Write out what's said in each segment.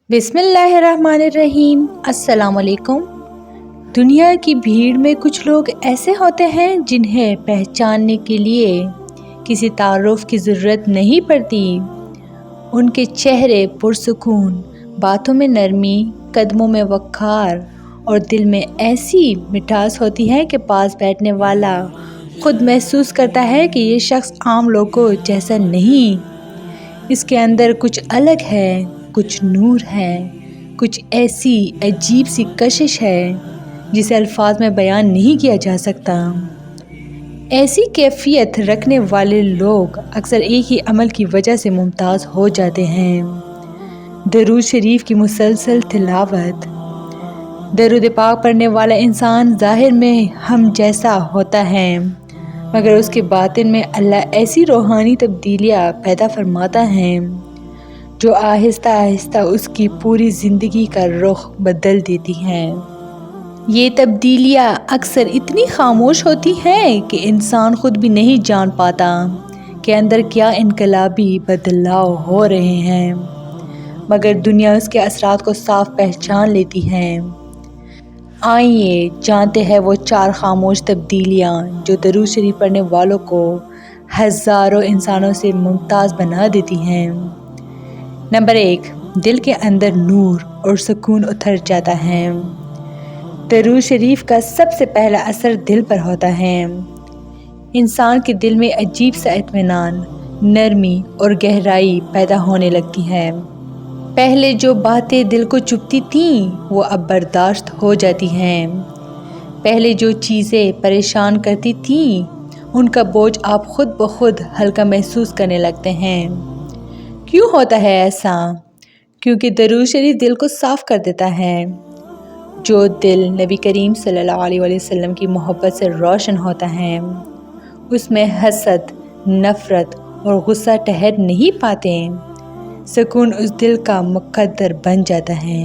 बिस्मिल्लाहिर्रहमानिर्रहीम। अस्सलाम वालेकुम। दुनिया की भीड़ में कुछ लोग ऐसे होते हैं जिन्हें पहचानने के लिए किसी तारुफ की ज़रूरत नहीं पड़ती। उनके चेहरे पुरसुकून, बातों में नरमी, कदमों में वक़ार और दिल में ऐसी मिठास होती है कि पास बैठने वाला खुद महसूस करता है कि ये शख्स आम लोगों जैसा नहीं। इसके अंदर कुछ अलग है, कुछ नूर है, कुछ ऐसी अजीब सी कशिश है जिसे अल्फाज में बयान नहीं किया जा सकता। ऐसी कैफियत रखने वाले लोग अक्सर एक ही अमल की वजह से मुमताज़ हो जाते हैं, दरूद शरीफ की मुसलसल तिलावत। दरूद पाक पढ़ने वाला इंसान ज़ाहिर में हम जैसा होता है, मगर उसके बातिन में अल्लाह ऐसी रूहानी तब्दीलियाँ पैदा फरमाता है जो आहिस्ता आहिस्ता उसकी पूरी ज़िंदगी का रुख बदल देती हैं। ये तब्दीलियाँ अक्सर इतनी खामोश होती हैं कि इंसान खुद भी नहीं जान पाता कि अंदर क्या इनकलाबी बदलाव हो रहे हैं, मगर दुनिया उसके असरात को साफ पहचान लेती है। आइए जानते हैं वो 4 खामोश तब्दीलियाँ जो दरूद शरीफ पढ़ने वालों को हज़ारों इंसानों से मुमताज़ बना देती हैं। नंबर 1, दिल के अंदर नूर और सुकून उतर जाता है। दरूद शरीफ का सबसे पहला असर दिल पर होता है। इंसान के दिल में अजीब सा इत्मीनान, नरमी और गहराई पैदा होने लगती है। पहले जो बातें दिल को चुभती थीं वो अब बर्दाश्त हो जाती हैं। पहले जो चीज़ें परेशान करती थीं उनका बोझ आप खुद ब खुद हल्का महसूस करने लगते हैं। क्यों होता है ऐसा? क्योंकि दरूद शरीफ दिल को साफ़ कर देता है। जो दिल नबी करीम सल्लल्लाहु अलैहि वसल्लम की मोहब्बत से रोशन होता है, उसमें हसद, नफ़रत और गुस्सा ठहर नहीं पाते। सुकून उस दिल का मुकद्दर बन जाता है।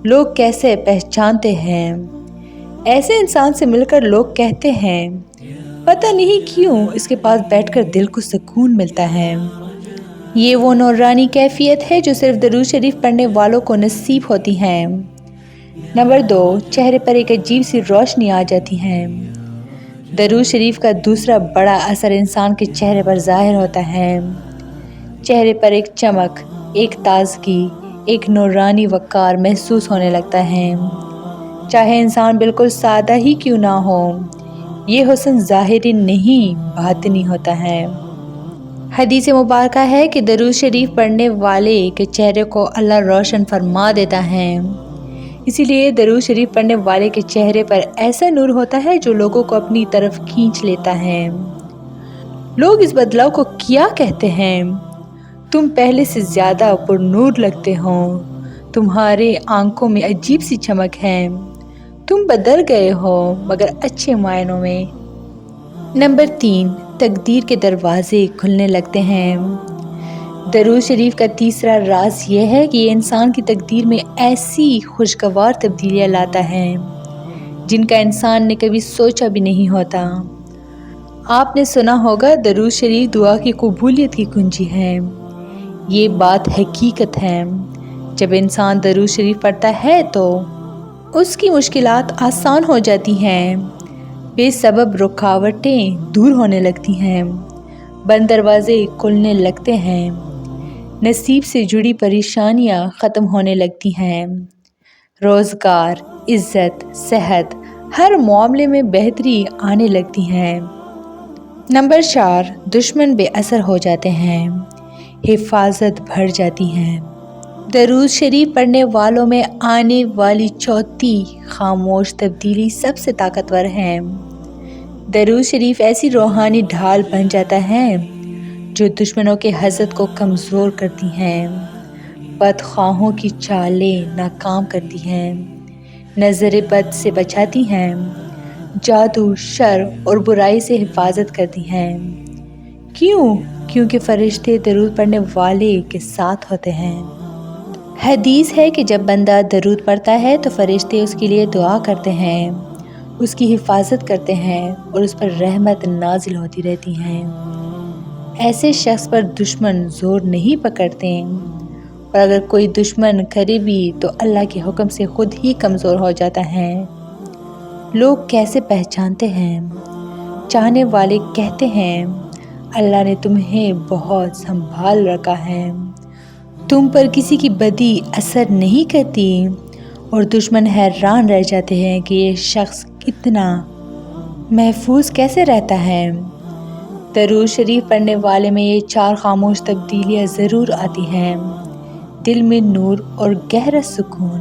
लोग कैसे पहचानते हैं? ऐसे इंसान से मिलकर लोग कहते हैं, पता नहीं क्यों इसके पास बैठकर दिल को सुकून मिलता है। ये वो नूरानी कैफियत है जो सिर्फ दरूद शरीफ पढ़ने वालों को नसीब होती है। नंबर 2, चेहरे पर एक अजीब सी रोशनी आ जाती है। दरूद शरीफ का दूसरा बड़ा असर इंसान के चेहरे पर ज़ाहिर होता है। चेहरे पर एक चमक, एक ताज़गी, एक नूरानी वक़ार महसूस होने लगता है। चाहे इंसान बिल्कुल सादा ही क्यों ना हो, ये हुस्न ज़ाहिरी नहीं बातिनी होता है। हदीस मुबारका है कि दरूद शरीफ पढ़ने वाले के चेहरे को अल्लाह रोशन फरमा देता है। इसीलिए दरूद शरीफ पढ़ने वाले के चेहरे पर ऐसा नूर होता है जो लोगों को अपनी तरफ खींच लेता है। लोग इस बदलाव को क्या कहते हैं? तुम पहले से ज़्यादा पुरनूर लगते हो, तुम्हारे आंखों में अजीब सी चमक है, तुम बदल गए हो मगर अच्छे मायनों में। नंबर 3, तकदीर के दरवाजे खुलने लगते हैं। दरूद शरीफ का तीसरा राज ये है कि ये इंसान की तकदीर में ऐसी खुशगवार तब्दीलियाँ लाता है जिनका इंसान ने कभी सोचा भी नहीं होता। आपने सुना होगा दरूद शरीफ दुआ की कबूलियत की कुंजी है। ये बात हकीकत है। जब इंसान दरूद शरीफ पढ़ता है तो उसकी मुश्किलात आसान हो जाती हैं, बेसबब रुकावटें दूर होने लगती हैं, बंद दरवाजे खुलने लगते हैं, नसीब से जुड़ी परेशानियां ख़त्म होने लगती हैं, रोज़गार, इज़्ज़त, सेहत, हर मामले में बेहतरी आने लगती है। नंबर 4, दुश्मन बेअसर हो जाते हैं, हिफाजत बढ़ जाती है। दरूद शरीफ पढ़ने वालों में आने वाली चौथी खामोश तब्दीली सबसे ताकतवर है। दरूद शरीफ ऐसी रूहानी ढाल बन जाता है जो दुश्मनों के हसद को कमज़ोर करती हैं, बदख्वाहों की चालें नाकाम करती हैं, नज़र बद से बचाती हैं, जादू, शर और बुराई से हिफाजत करती हैं। क्यों? क्योंकि फ़रिश्ते दरूद पढ़ने वाले के साथ होते हैं। हदीस है कि जब बंदा दरूद पढ़ता है तो फ़रिश्ते उसके लिए दुआ करते हैं, उसकी हिफाजत करते हैं और उस पर रहमत नाजिल होती रहती हैं। ऐसे शख्स पर दुश्मन जोर नहीं पकड़ते, اور اگر کوئی دشمن کرے بھی تو اللہ کے حکم سے خود ہی کمزور ہو جاتا ہے۔ لوگ کیسے پہچانتے ہیں؟ چاہنے والے کہتے ہیں اللہ نے تمہیں بہت سنبھال رکھا ہے، تم پر کسی کی بدی اثر نہیں کرتی، اور دشمن حیران رہ جاتے ہیں کہ یہ شخص اتنا محفوظ کیسے رہتا ہے۔ درود شریف پڑھنے والے میں یہ 4 خاموش تبدیلیاں ضرور آتی ہیں: دل میں نور اور گہرا سکون،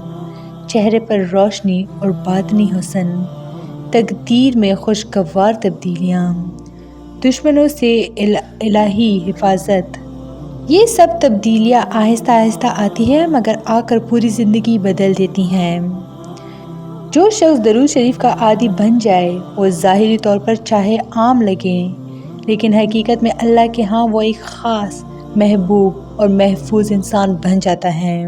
چہرے پر روشنی اور باطنی حسن، تقدیر میں خوشگوار تبدیلیاں، دشمنوں سے الہی حفاظت۔ یہ سب تبدیلیاں آہستہ آہستہ آتی ہیں مگر آ کر پوری زندگی بدل دیتی ہیں۔ جو شخص درود شریف کا عادی بن جائے وہ ظاہری طور پر چاہے عام لگے لیکن حقیقت میں اللہ کے ہاں وہ ایک خاص، محبوب اور محفوظ انسان بن جاتا ہے۔